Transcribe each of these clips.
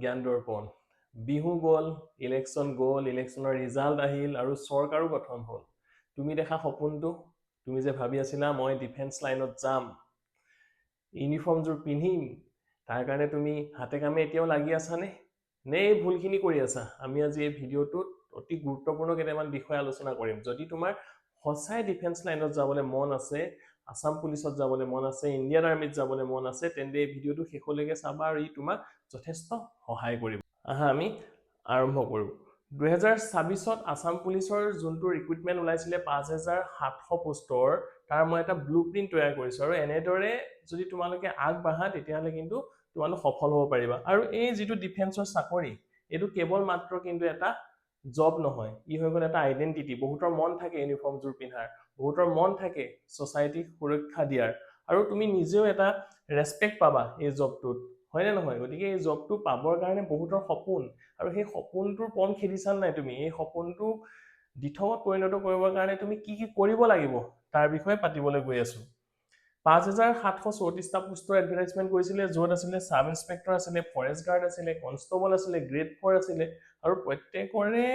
জ্ঞান দৰ্পণ বিহু গ'ল ইলেকশ্যনৰ ৰিজাল্ট আহিল আৰু চৰকাৰো গঠন হ'ল তুমি দেখা সপোনটো তুমি যে ভাবি আছিলা মই ডিফেন্স লাইনত যাম ইউনিফৰ্মযোৰ পিন্ধিম তাৰ কাৰণে তুমি হাতে কামে এতিয়াও লাগি আছানে নে এই ভুলখিনি কৰি আছা আমি আজি এই ভিডিঅ'টোত অতি গুৰুত্বপূৰ্ণ কেইটামান বিষয় আলোচনা কৰিম যদি তোমাৰ সঁচাই ডিফেন্স লাইনত যাবলৈ মন আছে আসাম পুলিচত যাবলৈ মন আছে ইণ্ডিয়ান আৰ্মিত যাবলৈ মন আছে তেন্তে এই ভিডিঅ'টো শেষলৈকে চাবা আৰু ই তোমাক যথেষ্ট সহায় কৰিব আহা আমি আৰম্ভ কৰোঁ 2026ত আসাম পুলিচৰ যোনটো ৰিক্ৰুটমেণ্ট ওলাইছিলে 5700 পোষ্টৰ তাৰ মই এটা ব্লুপ্ৰিণ্ট তৈয়াৰ কৰিছোঁ আৰু এনেদৰে যদি তোমালোকে আগবাঢ়া তেতিয়াহ'লে কিন্তু তোমালোক সফল হ'ব পাৰিবা আৰু এই যিটো ডিফেন্সৰ চাকৰি এইটো কেৱল মাত্ৰ কিন্তু এটা জব নহয় ই হৈ গ'ল এটা আইডেন্টিটি বহুতৰ মন থাকে ইউনিফৰ্মযোৰ পিন্ধাৰ বহুতৰ মন থাকে সোসাইটিক সুৰক্ষা দিয়াৰ আৰু তুমি নিজেও এটা ৰেসপেক্ট পাবা এই জবটোত হয় নে নহয় গতিকে এই জবটো পাবৰ কাৰণে বহুতৰ সপোন আৰু সেই সপোনটোৰ পণ খেলিছান নাই তুমি এই সপোনটো দিঠকত পৰিণত কৰিবৰ কাৰণে তুমি কি কি কৰিব লাগিব তাৰ বিষয়ে পাতিবলৈ গৈ আছো 5734টা পোষ্টৰ এডভাৰটাইজমেন্ট কৰিছিলে য'ত আছিলে সাব ইন্সপেক্টৰ আছিলে ফৰেষ্ট গাৰ্ড আছিলে কনষ্টেবল আছিলে গ্ৰেড 4 আছিলে আৰু প্ৰত্যেকৰে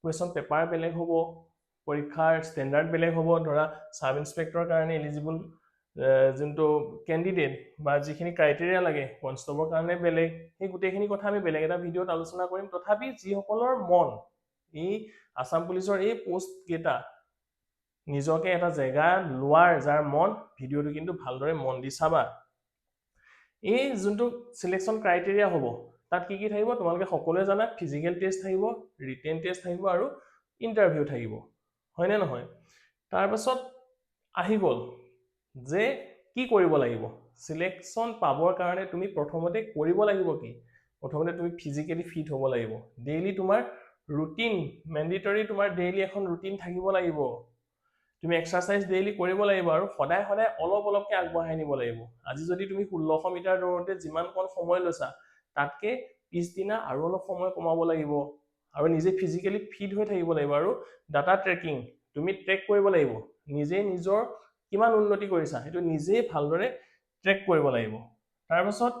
কুৱেশ্যন পেপাৰ বেলেগ হ'ব পৰীক্ষাৰ ষ্টেণ্ডাৰ্ড বেলেগ হ'ব ধৰা সাব ইন্সপেক্টৰৰ কাৰণে এলিজিবল যোনটো ক্যান্ডিডেট বা যিখিনি ক্ৰাইটেৰিয়া লাগে কনষ্টেবলৰ কাৰণে বেলেগ সেই গোটেইখিনি কথা আমি বেলেগ এটা ভিডিঅ'ত আলোচনা কৰিম তথাপি যিসকলৰ মন এই আসাম পুলিচৰ এই পোষ্ট কেইটা নিজকে এটা জায়গা লোৱাৰ যাৰ মন ভিডিঅ'টো কিন্তু ভালদৰে মন দি চাবা এই যোনটো সিলেকশন ক্ৰাইটেৰিয়া হ'ব তাত কি কি থাকিব তোমালোকে সকলোৱে জানা ফিজিক্যাল টেষ্ট থাকিব ৰিটেন টেষ্ট থাকিব আৰু ইন্টাৰভিউ থাকিব হয় নে নহয় তাৰ পাছত আহি গ'ল যে কি কৰিব লাগিব সিলেকশন পাবৰ কাৰণে তুমি প্ৰথমতে কৰিব লাগিব কি প্ৰথমতে তুমি ফিজিক্যালি ফিট হ'ব লাগিব ডেইলি তোমাৰ ৰুটিন ম্যান্ডেটৰি তোমাৰ ডেইলি এখন ৰুটিন থাকিব লাগিব তুমি এক্সাৰসাইজ ডেইলি কৰিব লাগিব আৰু সদায় সদায় অলপ অলপকে আগবঢ়াই নিব লাগিব আজি যদি তুমি 1600 মিটাৰ দৌৰতে যিমান কোন সময় লৈছা তাতকে পিছদিনা আৰু অলপ সময় কমাব লাগিব আৰু নিজে ফিজিক্যালি ফিট হৈ থাকিব লাগিব আৰু ডাটা ট্ৰেকিং তুমি ট্ৰেক কৰিব লাগিব নিজে নিজৰ কিমান উন্নতি কৰিছা সেইটো নিজে ভালদৰে ট্ৰেক কৰিব লাগিব তাৰ পাছত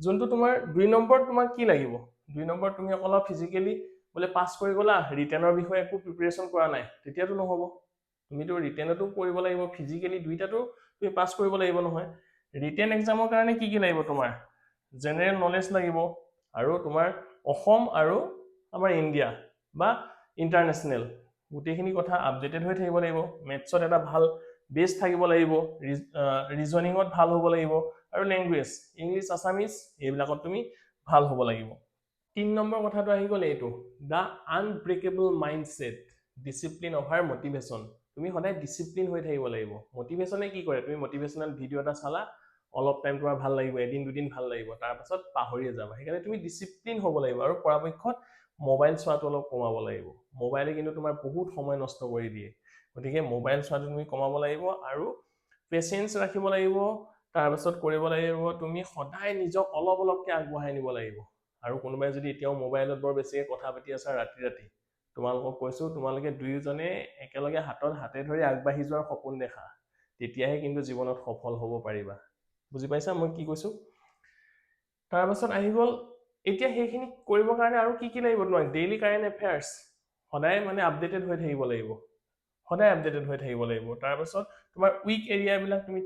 যোনটো তোমাৰ 2 নম্বৰ তোমাৰ কি লাগিব 2 নম্বৰ তুমি অকল ফিজিক্যালি বলে পাস কৰি গলা ৰিটেনৰ বিষয়ে একো প্ৰিপাৰেচন কৰা নাই তেতিয়াতো নহব তুমি তো ৰিটেনটো কৰিব লাগিব ফিজিক্যালি দুইটাটো তুমি পাস কৰিব লাগিব নহয় ৰিটেন এক্সামৰ কাৰণে কি কি লাগিব তোমাৰ জেনাৰেল নলেজ লাগিব আৰু তোমাৰ অসম আৰু আমাৰ ইণ্ডিয়া বা ইন্টাৰনেশনাল গোটেইখিনি কথা আপডেটেড হৈ থাকিব লাগিব মেথছত এটা ভাল বেস থাকিব লাগিব ৰিজনিংত ভাল হ'ব লাগিব আৰু ল্যাঙ্গুৱেজ ইংলিশ আসামিজ এইবিলাকত তুমি ভাল হ'ব লাগিব 3 নম্বৰ কথাটো আহি গ'ল এইটো দা unbreakable mindset discipline over motivation তুমি সদায় ডিসিপ্লিন হৈ থাকিব লাগিব মোটিভেশনে কি কৰে তুমি মোটিভেশনাল ভিডিও এটা চালা অলপ টাইম তোমাৰ ভাল লাগিব এদিন দুদিন ভাল লাগিব তাৰ পাছত পাহৰিয়ে যাবা সেইকাৰণে তুমি ডিসিপ্লিন হ'ব লাগিব আৰু পৰাপক্ষত মোবাইল চোৱাটো অলপ কমাব লাগিব মোবাইলে কিন্তু তোমাৰ বহুত সময় নষ্ট কৰি দিয়ে গতিকে মোবাইল চোৱাটো তুমি কমাব লাগিব আৰু পেশেন্স ৰাখিব লাগিব তাৰ পাছত কৰিব লাগিব তুমি সদায় নিজক অলপ অলপকে আগবঢ়াই নিব লাগিব আৰু কোনোবাই যদি এতিয়াও মোবাইলত বৰ বেছিকে কথা পাতি আছা ৰাতি ৰাতি তোমালোকক কৈছো তোমালোকে দুইজনে একেলগে হাতত হাতে ধৰি আগবাঢ়ি যোৱাৰ সপোন দেখা তেতিয়াহে কিন্তু জীৱনত সফল হ'ব পাৰিবা বুজি পাইছা মই কি কৈছো তাৰ পাছত আহি গ'ল এতিয়া সেইখিনি কৰিবৰ কাৰণে আৰু কি কি লাগিব তোমাক ডেইলি কাৰেন্ট এফেয়াৰ্স সদায় মানে আপডেটেড হৈ থাকিব লাগিব সদায় আপডেটেড হৈ থাকিব লাগিব তাৰ পাছত তোমাৰ উইক এৰিয়া বিলাক তুমি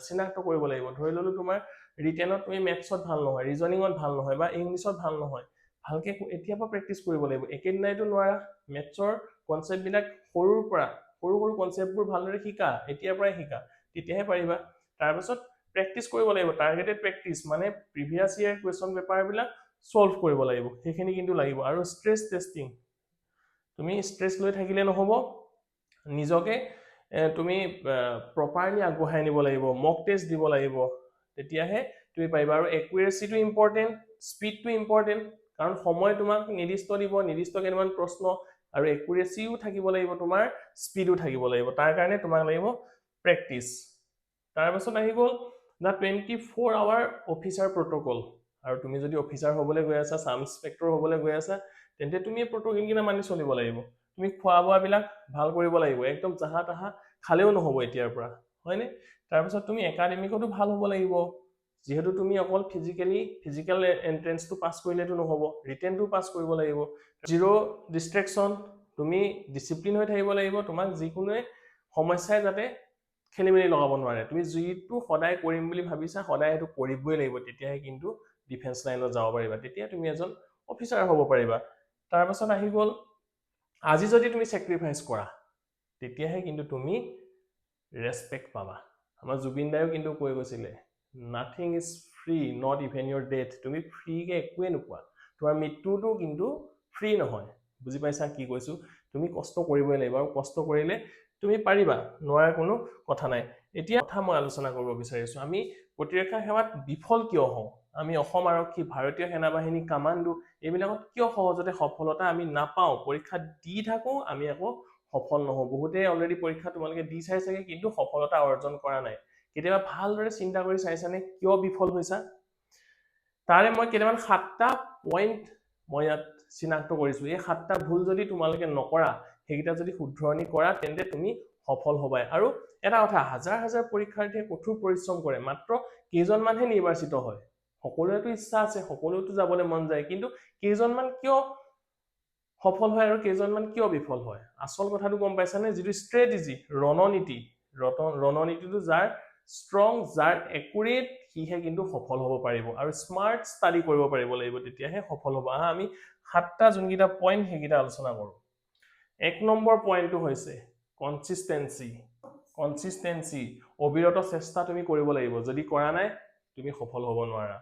চিনাক্ত কৰিব লাগিব ধৰি ললো তোমাৰ ৰিটেনত তুমি মেথছত ভাল নহয় ৰিজনিংত ভাল নহয় বা ইংলিশত ভাল নহয় ভালকে এতিয়া পৰা প্ৰেক্টিস কৰিব লাগিব একেদিনাইতো নোৱাৰা মেথছৰ কনসেপ্ট বিলাক সৰুৰ পৰা সৰু সৰু কনসেপ্টবোৰ ভালদৰে শিকা এতিয়াৰ পৰাই শিকা তেতিয়াহে পাৰিবা তাৰ পাছত প্ৰেক্টিস কৰিব লাগিব টাৰ্গেটেড প্ৰেক্টিস মানে প্ৰিভিয়াস ইয়াৰ কোৱেশ্চন পেপাৰ বিলাক সলভ কৰিব লাগিব সেইখিনি কিন্তু লাগিব আৰু ষ্ট্ৰেছ টেষ্টিং তুমি ষ্ট্ৰেছ লৈ থাকিলে নহব নিজকে তুমি প্ৰপাৰলি আগবঢ়াই নিব লাগিব মক টেষ্ট দিব লাগিব তেতিয়াহে তুমি পাৰিবা আৰু একুৰেচিটো ইম্পৰ্টেন্ট স্পিডটো ইম্পৰ্টেন্ট কাৰণ সময় তোমাক নিৰ্দিষ্ট দিব নিৰ্দিষ্ট কেইটামান প্ৰশ্ন আৰু একুৰেচিও থাকিব লাগিব তোমাৰ স্পিডো থাকিব লাগিব তাৰ কাৰণে তোমাক লাগিব প্ৰেক্টিস তাৰ পাছত আহি গ'ল দা 24 আৱাৰ অফিচাৰ প্ৰটোকল আৰু তুমি যদি অফিচাৰ হ'বলৈ গৈ আছা সাব ইন্সপেক্টৰ হ'বলৈ গৈ আছা তেন্তে তুমি প্ৰটোকল কিনা মানি চলিব লাগিব তুমি খোৱা বোৱা বিলাক ভাল কৰিব লাগিব একদম জাহা তাহা খালেও নহব এতিয়াৰ পৰা হয়নে তাৰ পাছত তুমি একাডেমিকটো ভাল হ'ব লাগিব যেহেতু তুমি অকল ফিজিক্যাল এন্ট্ৰেন্সটো পাছ কৰিলেতো নহ'ব, ৰিটেনটো পাছ কৰিব লাগিব। জিৰ' ডিষ্ট্ৰেকশ্যন, তুমি ডিচিপ্লিন হৈ থাকিব লাগিব, তোমাক যিকোনোৱে সমস্যাই যাতে খেলি মেলি লগাব নোৱাৰে। তুমি যিটো সদায় কৰিম বুলি ভাবিছা সদায় সেইটো কৰিবই লাগিব, তেতিয়াহে কিন্তু ডিফেন্স লাইনত যাব পাৰিবা, তেতিয়া তুমি এজন অফিচাৰ হ'ব পাৰিবা। তাৰপাছত আহি গ'ল, আজি যদি তুমি চেক্ৰিফাইচ কৰা তেতিয়াহে কিন্তু তুমি ৰেচপেক্ট পাবা। আমাৰ জুবিন দায়ো কিন্তু কৈ গৈছিলে, nothing is free, not even your death. তুমি ফ্ৰীকে একোৱে নোপোৱা, তোমাৰ মৃত্যুটো কিন্তু ফ্ৰী নহয়। বুজি পাইছা কি কৈছো? তুমি কষ্ট কৰিবই লাগিব, আৰু কষ্ট কৰিলে তুমি পাৰিবা, নোৱাৰাৰ কোনো কথা নাই। এতিয়া কথা মই আলোচনা কৰিব বিচাৰিছো, আমি প্ৰতিৰক্ষা সেৱাত বিফল কিয় হওঁ? আমি অসম আৰক্ষী, ভাৰতীয় সেনাবাহিনী, কামাণ্ডো এইবিলাকত কিয় সহজতে সফলতা আমি নাপাওঁ? পৰীক্ষা দি থাকো, আমি আকৌ সফল নহওঁ। বহুতে অলৰেডি পৰীক্ষা তোমালোকে দি চাই চাগে, কিন্তু সফলতা অৰ্জন কৰা নাই। কেতিয়াবা ভালদৰে চিন্তা কৰি চাইছানে কিয় বিফল হৈছা? তাৰে মই কেইটামান 7টা পইণ্ট মই ইয়াত চিনাক্ত কৰিছো। এই 7টা ভুল যদি তোমালোকে নকৰা, সেইকেইটা যদি শুধৰণি কৰা, তেন্তে তুমি সফল হবাই। আৰু এটা কথা, হাজাৰ হাজাৰ পৰীক্ষাৰ্থীয়ে কঠোৰ পৰিশ্ৰম কৰে, মাত্ৰ কেইজনমানহে নিৰ্বাচিত হয়। সকলোৰেতো ইচ্ছা আছে, সকলোতো যাবলৈ মন যায়, কিন্তু কেইজনমান কিয় সফল হয় আৰু কেইজনমান কিয় বিফল হয়? আচল কথাটো গম পাইছানে? যিটো ষ্ট্ৰেটেজি, ৰণনীতিটো যাৰ ষ্ট্ৰং, যাৰ একুৰেট, সিহে কিন্তু সফল হ'ব পাৰিব, আৰু স্মাৰ্ট ষ্টাডি কৰিব পাৰিব লাগিব, তেতিয়াহে সফল হ'ব। আমি 7টা যোনকেইটা পইণ্ট সেইকেইটা আলোচনা কৰোঁ। 1 নম্বৰ পইণ্টটো হৈছে কনচিষ্টেঞ্চি, অবিৰত চেষ্টা তুমি কৰিব লাগিব। যদি কৰা নাই তুমি সফল হ'ব নোৱাৰা।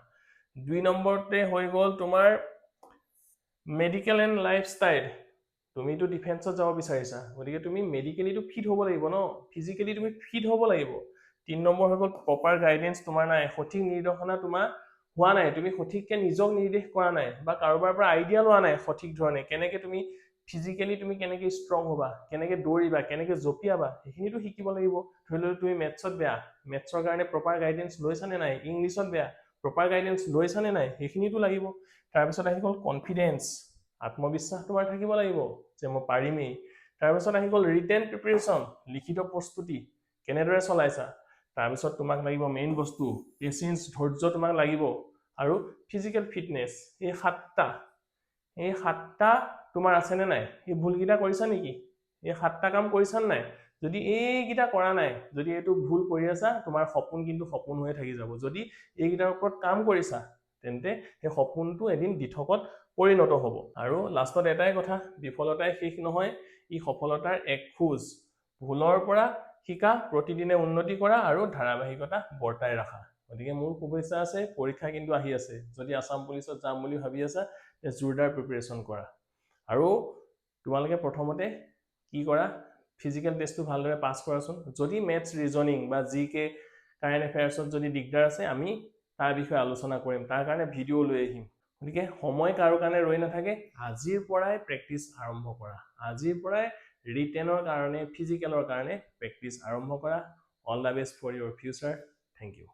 2 নম্বৰতে হৈ গ'ল তোমাৰ মেডিকেল এণ্ড লাইফষ্টাইল। তুমিতো ডিফেন্সত যাব বিচাৰিছা, গতিকে তুমি মেডিকেলিটো ফিট হ'ব লাগিব ন, ফিজিকেলি তুমি ফিট হ'ব লাগিব। 3 নম্বৰ হৈ গ'ল প্ৰপাৰ গাইডেন্স তোমাৰ নাই, সঠিক নিৰ্দেশনা তোমাৰ হোৱা নাই, তুমি সঠিককে নিজক নিৰ্দেশ কৰা নাই, বা কাৰোবাৰ পৰা আইডিয়া লোৱা নাই সঠিক ধৰণে কেনেকে তুমি ফিজিকেলি তুমি কেনেকে ষ্ট্ৰং হ'বা, কেনেকে দৌৰিবা, কেনেকে জঁপিয়াবা, সেইখিনিতো শিকিব লাগিব। ধৰি লও তুমি মেথছত বেয়া, মেথছৰ কাৰণে প্ৰপাৰ গাইডেন্স লৈছানে নাই? ইংলিছত বেয়া, প্ৰপাৰ গাইডেন্স লৈছানে নাই? সেইখিনিতো লাগিব। তাৰপিছত আহি গ'ল কনফিডেন্স, আত্মবিশ্বাস তোমাৰ থাকিব লাগিব যে মই পাৰিমেই। তাৰপিছত আহি গ'ল ৰিটেন প্ৰিপাৰেশ্যন, লিখিত প্ৰস্তুতি কেনেদৰে চলাইছা। তাৰপিছত তোমাক লাগিব মেইন বস্তু পেচেন্স, ধৈৰ্য তোমাক লাগিব, আৰু ফিজিকেল ফিটনেছ। এই 7টা তোমাৰ আছেনে নাই? এই ভুলকেইটা কৰিছা নেকি? এই 7টা কাম কৰিছা নাই? যদি এইকেইটা কৰা নাই, যদি এইটো ভুল কৰি আছা, তোমাৰ সপোন কিন্তু সপোন হৈয়ে থাকি যাব। যদি এইকেইটাৰ ওপৰত কাম কৰিছা, তেন্তে সেই সপোনটো এদিন দিঠকত পৰিণত হ'ব। আৰু লাষ্টত এটাই কথা, বিফলতাই শেষ নহয়, ই সফলতাৰ এক খোজ। ভুলৰ পৰা শিকা, প্ৰতিদিনে উন্নতি কৰা, আৰু ধাৰাবাহিকতা বৰ্তাই ৰাখা। গতিকে মোৰ শুভেচ্ছা আছে, পৰীক্ষা কিন্তু আহি আছে। যদি আছাম পুলিচত যাম বুলি ভাবি আছা, জোৰদাৰ প্ৰিপাৰেশ্যন কৰা। আৰু তোমালোকে প্ৰথমতে কি কৰা, ফিজিকেল টেষ্টটো ভালদৰে পাছ কৰাচোন। যদি মেথছ, ৰিজনিং বা জিকে, কাৰেণ্ট এফেয়াৰ্ছত যদি দিগদাৰ আছে, আমি তাৰ বিষয়ে আলোচনা কৰিম, তাৰ কাৰণে ভিডিঅ' লৈ আহিম। গতিকে সময় কাৰো কাৰণে ৰৈ নাথাকে, আজিৰ পৰাই প্ৰেক্টিচ আৰম্ভ কৰা। আজিৰ পৰাই ৰিটেনৰ কাৰণে, ফিজিকেলৰ কাৰণে প্ৰেক্টিচ আৰম্ভ কৰা। All the best for your future. Thank U.